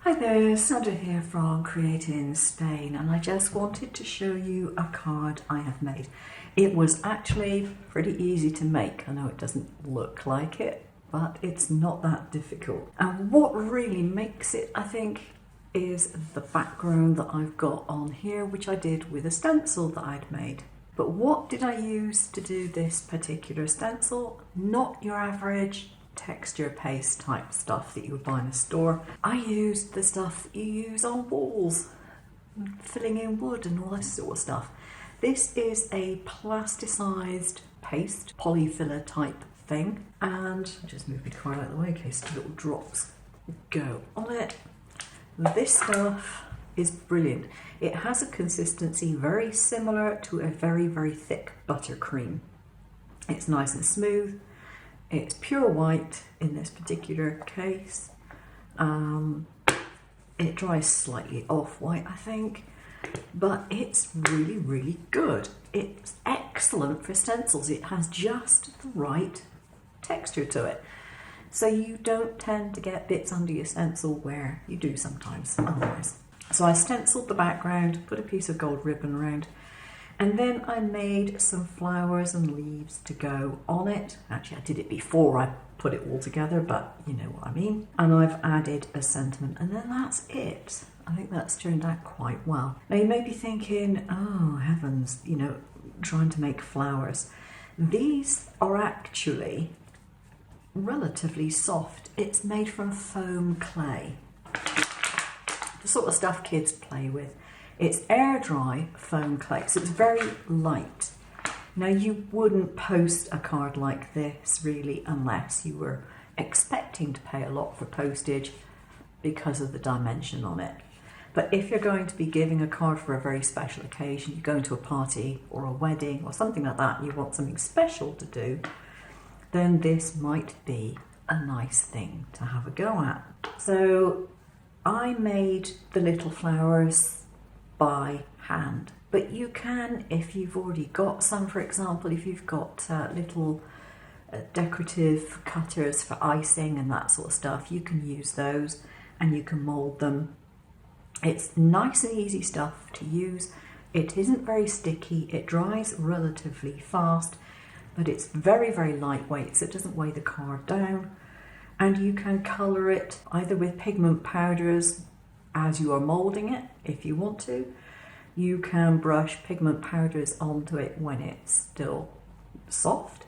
Hi there, Sandra here from Createinspain, and I just wanted to show you a card I have made. It was actually pretty easy to make. I know it doesn't look like it, but it's not that difficult. And what really makes it, I think, is the background that I've got on here, which I did with a stencil that I'd made. But what did I use to do this particular stencil? Not your average texture paste type stuff that you would buy in a store. I used the stuff that you use on walls, filling in wood and all that sort of stuff. This is a plasticized paste, polyfiller type thing, and I'll just move my card out of the way in case little drops go on it. This stuff is brilliant. It has a consistency very similar to a very, very thick buttercream. It's nice and smooth. It's pure white in this particular case. It dries slightly off-white, I think, but it's really, really good. It's excellent for stencils. It has just the right texture to it. So you don't tend to get bits under your stencil where you do sometimes otherwise. So I stenciled the background, put a piece of gold ribbon around, and then I made some flowers and leaves to go on it. Actually, I did it before I put it all together, but you know what I mean. And I've added a sentiment, and then that's it. I think that's turned out quite well. Now you may be thinking, oh heavens, you know, trying to make flowers. These are actually relatively soft. It's made from foam clay. The sort of stuff kids play with. It's air dry foam clay, so it's very light. Now you wouldn't post a card like this really unless you were expecting to pay a lot for postage because of the dimension on it. But if you're going to be giving a card for a very special occasion, you're going to a party or a wedding or something like that, and you want something special to do, then this might be a nice thing to have a go at. So I made the little flowers by hand, but you can, if you've already got some, for example, if you've got little decorative cutters for icing and that sort of stuff, you can use those and you can mold them. It's nice and easy stuff to use. It isn't very sticky, it dries relatively fast, but it's very, very lightweight, so it doesn't weigh the card down. And you can colour it either with pigment powders as you are moulding it, if you want to. You can brush pigment powders onto it when it's still soft.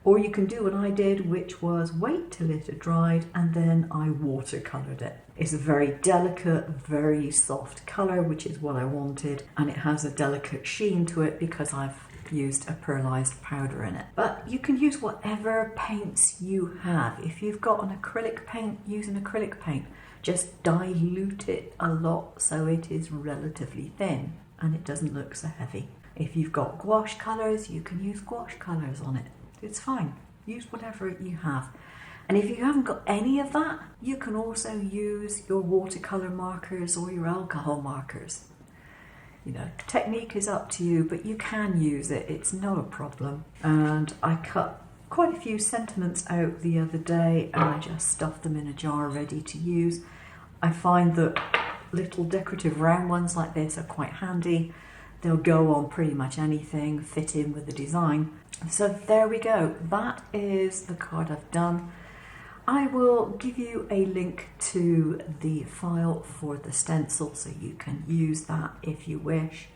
Or you can do what I did, which was wait till it had dried and then I watercoloured it. It's a very delicate, very soft colour, which is what I wanted. And it has a delicate sheen to it because I've used a pearlized powder in it. But you can use whatever paints you have. If you've got an acrylic paint, use an acrylic paint. Just dilute it a lot so it is relatively thin and it doesn't look so heavy. If you've got gouache colours, you can use gouache colours on it. It's fine. Use whatever you have. And if you haven't got any of that, you can also use your watercolour markers or your alcohol markers. You know, technique is up to you, but you can use it. It's not a problem. And I cut quite a few sentiments out the other day and I just stuffed them in a jar ready to use. I find that little decorative round ones like this are quite handy. They'll go on pretty much anything, fit in with the design. So there we go. That is the card I've done. I will give you a link to the file for the stencil so you can use that if you wish.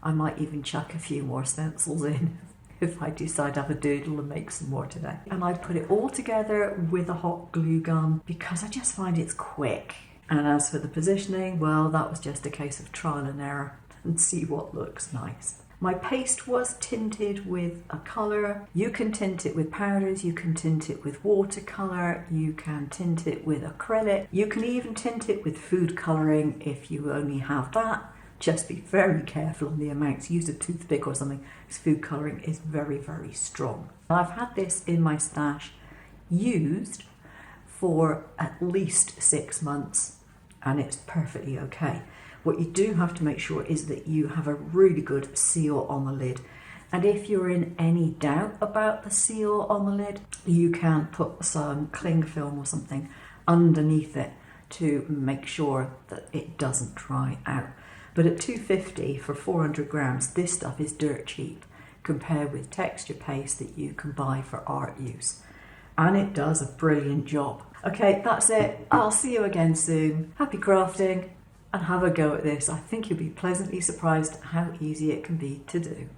I might even chuck a few more stencils in if I decide to have a doodle and make some more today. And I put it all together with a hot glue gun because I just find it's quick. And as for the positioning, well, that was just a case of trial and error and see what looks nice. My paste was tinted with a colour. You can tint it with powders, you can tint it with watercolour, you can tint it with acrylic. You can even tint it with food colouring if you only have that. Just be very careful on the amounts. Use a toothpick or something, because food colouring is very, very strong. I've had this in my stash used for at least 6 months and it's perfectly okay. What you do have to make sure is that you have a really good seal on the lid. And if you're in any doubt about the seal on the lid, you can put some cling film or something underneath it to make sure that it doesn't dry out. But at $2.50 for 400 grams, this stuff is dirt cheap compared with texture paste that you can buy for art use. And it does a brilliant job. Okay, that's it. I'll see you again soon. Happy crafting and have a go at this. I think you'll be pleasantly surprised how easy it can be to do.